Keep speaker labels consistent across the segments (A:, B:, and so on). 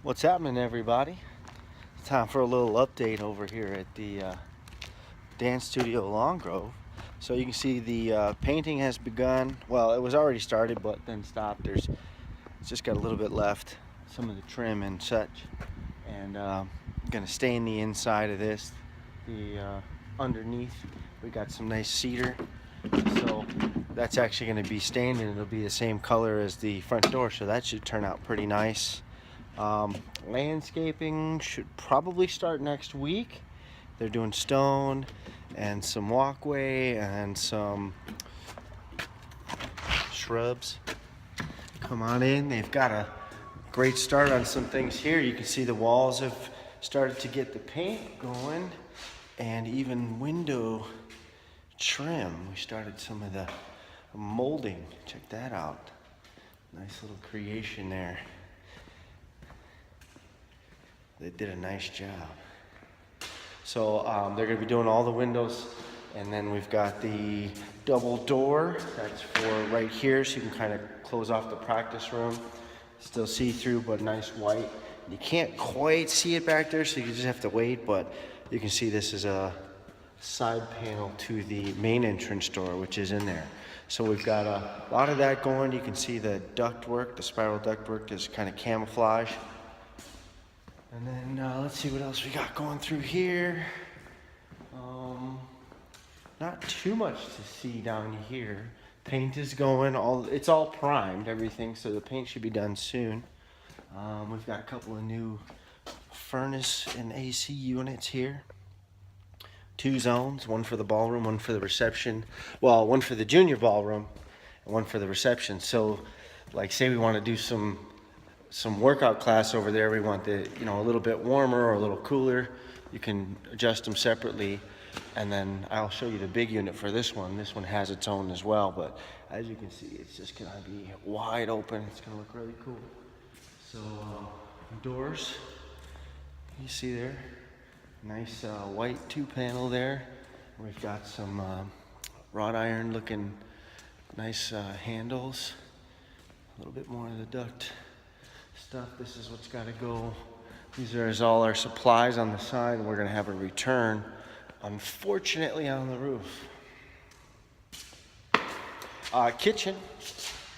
A: What's happening, everybody? It's time for a little update over here at the dance studio Long Grove. So you can see the painting has begun. Well, it was already started, but then stopped. It's just got a little bit left, some of the trim and such. And gonna stain the inside of this. The underneath, we got some nice cedar. So that's actually going to be stained, and it'll be the same color as the front door. So that should turn out pretty nice. Landscaping should probably start next week. They're doing stone and some walkway and some shrubs. Come on in. They've got a great start on some things here. You can see the walls have started to get the paint going, and even window trim. We started some of the molding. Check that out. Nice little creation there. They did a nice job. So they're going to be doing all the windows, and then we've got the double door. That's for right here, so you can kind of close off the practice room. Still see-through, but nice white. You can't quite see it back there, so you just have to wait, but you can see this is a side panel to the main entrance door, which is in there. So we've got a lot of that going. You can see the ductwork, the spiral ductwork is kind of camouflage. And then let's see what else we got going through here. Not too much to see down here. Paint is going, it's all primed, everything, so the paint should be done soon. We've got a couple of new furnace and AC units here. 2 zones, one for the ballroom, one for the reception. Well, one for the junior ballroom and one for the reception. So, like, say we want to do some workout class over there. We want the, a little bit warmer or a little cooler. You can adjust them separately. And then I'll show you the big unit for this one. This one has its own as well, but as you can see, it's just gonna be wide open. It's gonna look really cool. So, doors, you see there. Nice white 2-panel there. We've got some wrought iron looking nice handles. A little bit more of the duct stuff. This is what's got to go. These are all our supplies on the side, and we're going to have a return, unfortunately, on the roof. Kitchen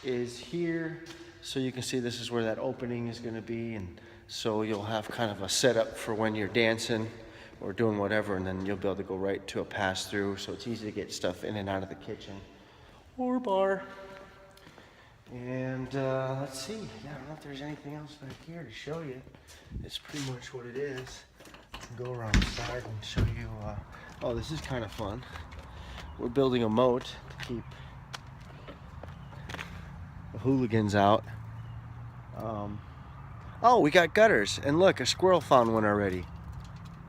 A: is here, so you can see this is where that opening is going to be, and so you'll have kind of a setup for when you're dancing or doing whatever, and then you'll be able to go right to a pass-through, so it's easy to get stuff in and out of the kitchen or bar. And let's see, I don't know if there's anything else back here to show you. It's pretty much what it is. I can go around the side and show you. Oh, this is kind of fun. We're building a moat to keep the hooligans out. Oh, we got gutters, and look, a squirrel found one already.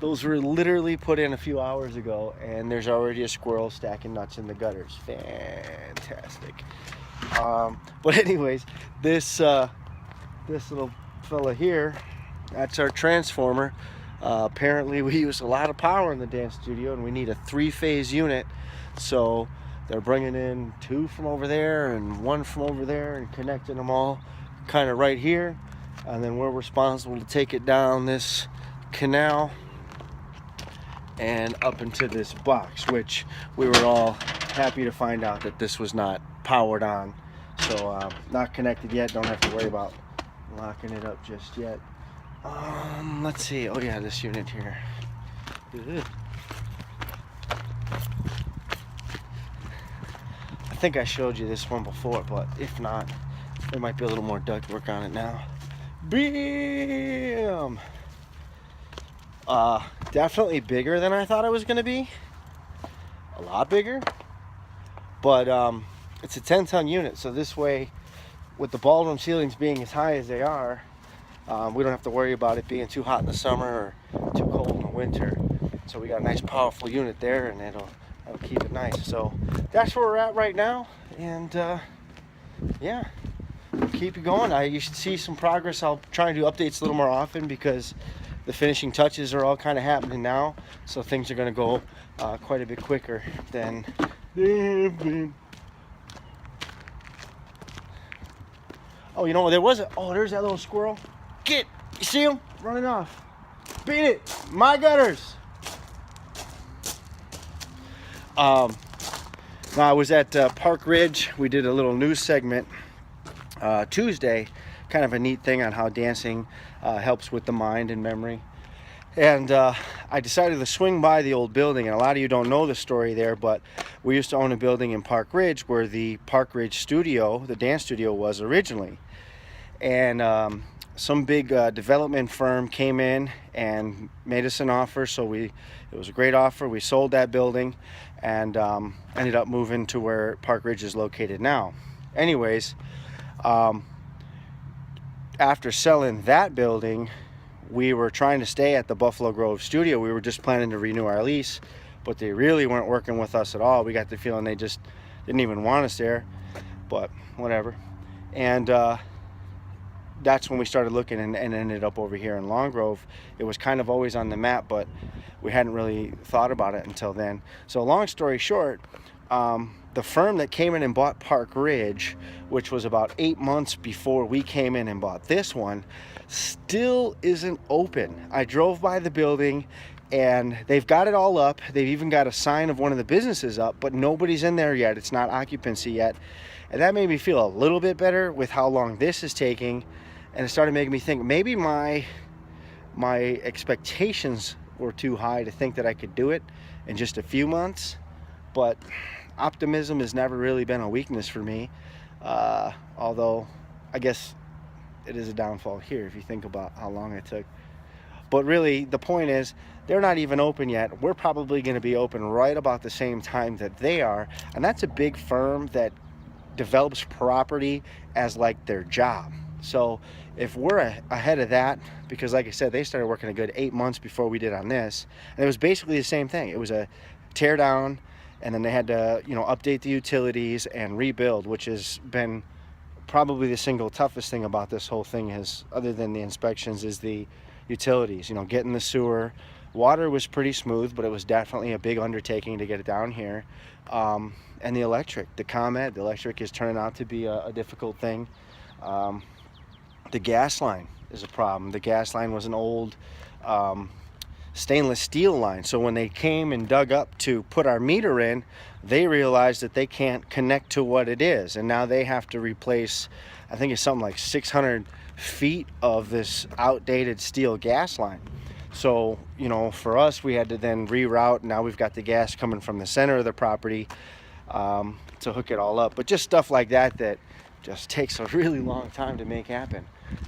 A: Those were literally put in a few hours ago, and there's already a squirrel stacking nuts in the gutters. Fantastic. But anyways, this little fella here, that's our transformer. Apparently we use a lot of power in the dance studio, and we need a 3-phase unit. So they're bringing in 2 from over there and 1 from over there and connecting them all kind of right here. And then we're responsible to take it down this canal and up into this box, which we were all happy to find out that this was not powered on. So not connected yet, don't have to worry about locking it up just yet. Let's see, oh yeah, this unit here. I think I showed you this one before, but if not, there might be a little more duct work on it now. Bam! Definitely bigger than I thought it was going to be. A lot bigger. But it's a 10-ton unit, so this way, with the ballroom ceilings being as high as they are, we don't have to worry about it being too hot in the summer or too cold in the winter. So we got a nice powerful unit there, and it'll keep it nice. So that's where we're at right now, and yeah, we'll keep it going. You should see some progress. I'll try and do updates a little more often because the finishing touches are all kind of happening now, so things are going to go quite a bit quicker than they've been. Oh, there's that little squirrel. Get You see him running off? Beat it, my gutters. I was at Park Ridge. We did a little news segment Tuesday, kind of a neat thing on how dancing helps with the mind and memory. And I decided to swing by the old building, and a lot of you don't know the story there, but we used to own a building in Park Ridge where the Park Ridge studio, the dance studio, was originally. And some big development firm came in and made us an offer, so it was a great offer. We sold that building and ended up moving to where Park Ridge is located now. Anyways, after selling that building, we were trying to stay at the Buffalo Grove studio. We were just planning to renew our lease, but they really weren't working with us at all. We got the feeling they just didn't even want us there, but whatever. And that's when we started looking and ended up over here in Long Grove. It was kind of always on the map, but we hadn't really thought about it until then. So long story short, the firm that came in and bought Park Ridge, which was about 8 months before we came in and bought this one, still isn't open. I drove by the building and they've got it all up. They've even got a sign of one of the businesses up, but nobody's in there yet. It's not occupancy yet. And that made me feel a little bit better with how long this is taking. And it started making me think maybe my expectations were too high to think that I could do it in just a few months. But optimism has never really been a weakness for me, although I guess it is a downfall here if you think about how long it took. But really, the point is, they're not even open yet. We're probably going to be open right about the same time that they are, and that's a big firm that develops property as like their job. So if we're ahead of that, because like I said, they started working a good 8 months before we did on this, and it was basically the same thing. It was a tear down, and then they had to, update the utilities and rebuild, which has been probably the single toughest thing about this whole thing, is, other than the inspections, is the utilities. Getting the sewer. Water was pretty smooth, but it was definitely a big undertaking to get it down here. And the electric, the ComEd, the electric is turning out to be a difficult thing. The gas line is a problem. The gas line was an old stainless steel line, so when they came and dug up to put our meter in, they realized that they can't connect to what it is, and now they have to replace, I think it's something like 600 feet of this outdated steel gas line. So for us, we had to then reroute. Now we've got the gas coming from the center of the property to hook it all up. But just stuff like that just takes a really long time to make happen.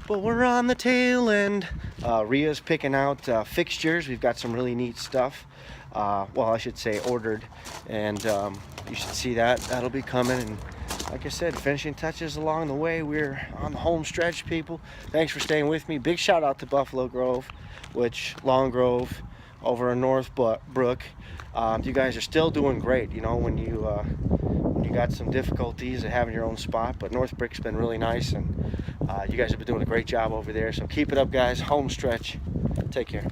A: But we're on the tail end. Ria's picking out fixtures. We've got some really neat stuff. Well, I should say ordered, and you should see that. That'll be coming. And like I said, finishing touches along the way. We're on the home stretch, people. Thanks for staying with me. Big shout out to Buffalo Grove, which Long Grove over in North Brook. You guys are still doing great. When you got some difficulties of having your own spot, but North Brook's been really nice, and you guys have been doing a great job over there. So keep it up, guys. Home stretch. Take care.